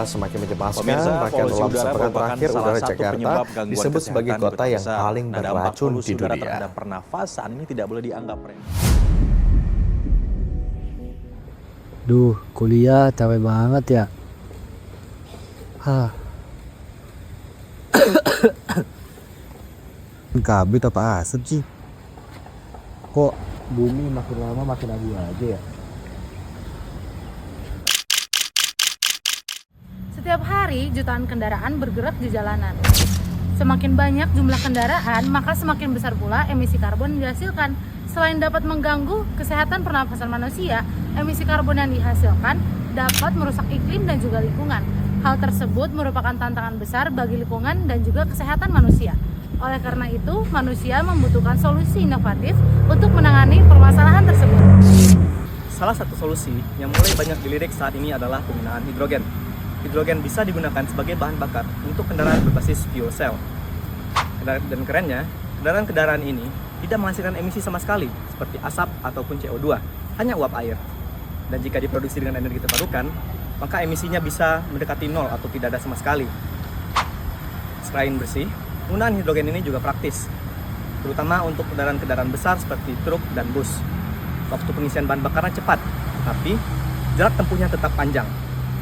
Semakin mencemaskan, Pemirsa, bahkan polusi dalam udara sepekan merupakan terakhir salah udara satu Jakarta penyebab gangguan disebut sebagai kesehatan kota yang berkesan. paling Dampak beracun polusi di udara dunia. terhadap pernafasan ini tidak boleh dianggap remeh. Duh, kuliah capek banget ya. Hah. Kabut apa asap sih? Kok bumi makin lama makin abu aja ya? Setiap hari jutaan kendaraan bergerak di jalanan. Semakin banyak jumlah kendaraan, maka semakin besar pula emisi karbon yang dihasilkan. Selain dapat mengganggu kesehatan pernafasan manusia, emisi karbon yang dihasilkan dapat merusak iklim dan juga lingkungan. Hal tersebut merupakan tantangan besar bagi lingkungan dan juga kesehatan manusia. Oleh karena itu, manusia membutuhkan solusi inovatif untuk menangani permasalahan tersebut. Salah satu solusi yang mulai banyak dilirik saat ini adalah penggunaan hidrogen. Hidrogen bisa digunakan sebagai bahan bakar untuk kendaraan berbasis fuel cell. Dan kerennya, kendaraan-kendaraan ini tidak menghasilkan emisi sama sekali, seperti asap ataupun CO2, hanya uap air. Dan jika diproduksi dengan energi terbarukan, maka emisinya bisa mendekati nol atau tidak ada sama sekali. Selain bersih, penggunaan hidrogen ini juga praktis, terutama untuk kendaraan-kendaraan besar seperti truk dan bus. Waktu pengisian bahan bakarnya cepat, tapi jarak tempuhnya tetap panjang.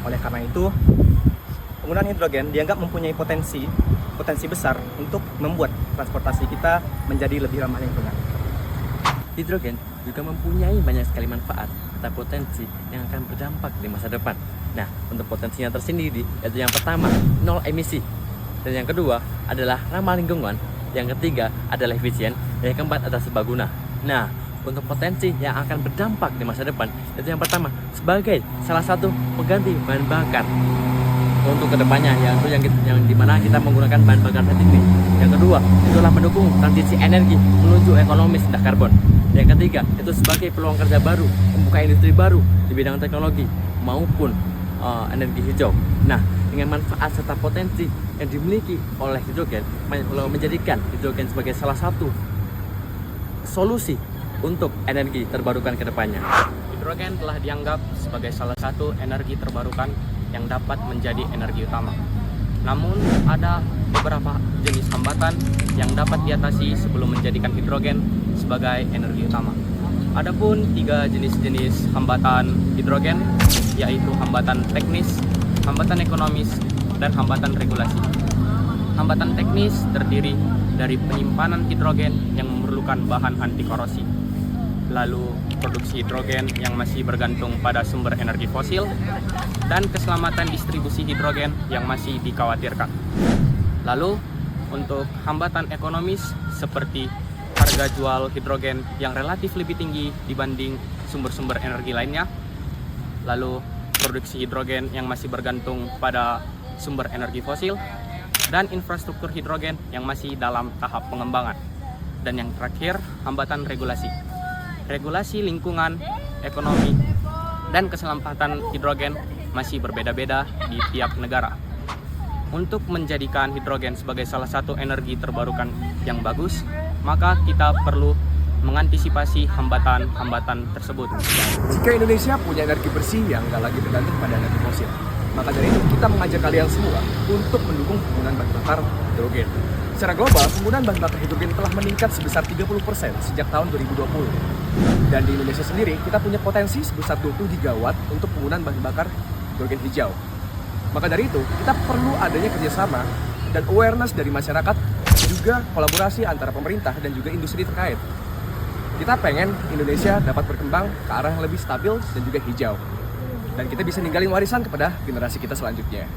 Oleh karena itu, penggunaan hidrogen dianggap mempunyai potensi besar untuk membuat transportasi kita menjadi lebih ramah lingkungan. Hidrogen juga mempunyai banyak sekali manfaat atau potensi yang akan berdampak di masa depan. Nah, untuk potensinya tersendiri, yaitu yang pertama, nol emisi. Dan yang kedua adalah ramah lingkungan. Yang ketiga adalah efisien. Dan yang keempat adalah serbaguna. Nah, untuk potensi yang akan berdampak di masa depan, yaitu yang pertama, sebagai salah satu pengganti bahan bakar untuk kedepannya, yang dimana kita menggunakan bahan bakar saat ini. Yang kedua, itulah mendukung transisi energi menuju ekonomi rendah karbon. Yang ketiga, itu sebagai peluang kerja baru, membuka industri baru di bidang teknologi maupun energi hijau. Nah, dengan manfaat serta potensi yang dimiliki oleh hidrogen, menjadikan hidrogen sebagai salah satu solusi untuk energi terbarukan ke depannya. Hidrogen telah dianggap sebagai salah satu energi terbarukan yang dapat menjadi energi utama. Namun, ada beberapa jenis hambatan yang dapat diatasi sebelum menjadikan hidrogen sebagai energi utama. Adapun 3 jenis-jenis hambatan hidrogen, yaitu hambatan teknis, hambatan ekonomis, dan hambatan regulasi. Hambatan teknis terdiri dari penyimpanan hidrogen yang memerlukan bahan anti korosi, lalu produksi hidrogen yang masih bergantung pada sumber energi fosil, dan keselamatan distribusi hidrogen yang masih dikhawatirkan. Lalu, untuk hambatan ekonomis seperti harga jual hidrogen yang relatif lebih tinggi dibanding sumber-sumber energi lainnya, lalu produksi hidrogen yang masih bergantung pada sumber energi fosil, dan infrastruktur hidrogen yang masih dalam tahap pengembangan. Dan yang terakhir, hambatan regulasi. Regulasi lingkungan, ekonomi, dan keselamatan hidrogen masih berbeda-beda di tiap negara. Untuk menjadikan hidrogen sebagai salah satu energi terbarukan yang bagus, maka kita perlu mengantisipasi hambatan-hambatan tersebut. Jika Indonesia punya energi bersih yang nggak lagi bergantung pada energi fosil, maka dari itu kita mengajak kalian semua untuk mendukung penggunaan bahan bakar hidrogen. Secara global, penggunaan bahan bakar hidrogen telah meningkat sebesar 30% sejak tahun 2020. Dan di Indonesia sendiri, kita punya potensi sebesar 20 gigawatt untuk penggunaan bahan bakar hidrogen hijau. Maka dari itu, kita perlu adanya kerjasama dan awareness dari masyarakat, juga kolaborasi antara pemerintah dan juga industri terkait. Kita pengen Indonesia dapat berkembang ke arah yang lebih stabil dan juga hijau. Dan kita bisa ninggalin warisan kepada generasi kita selanjutnya.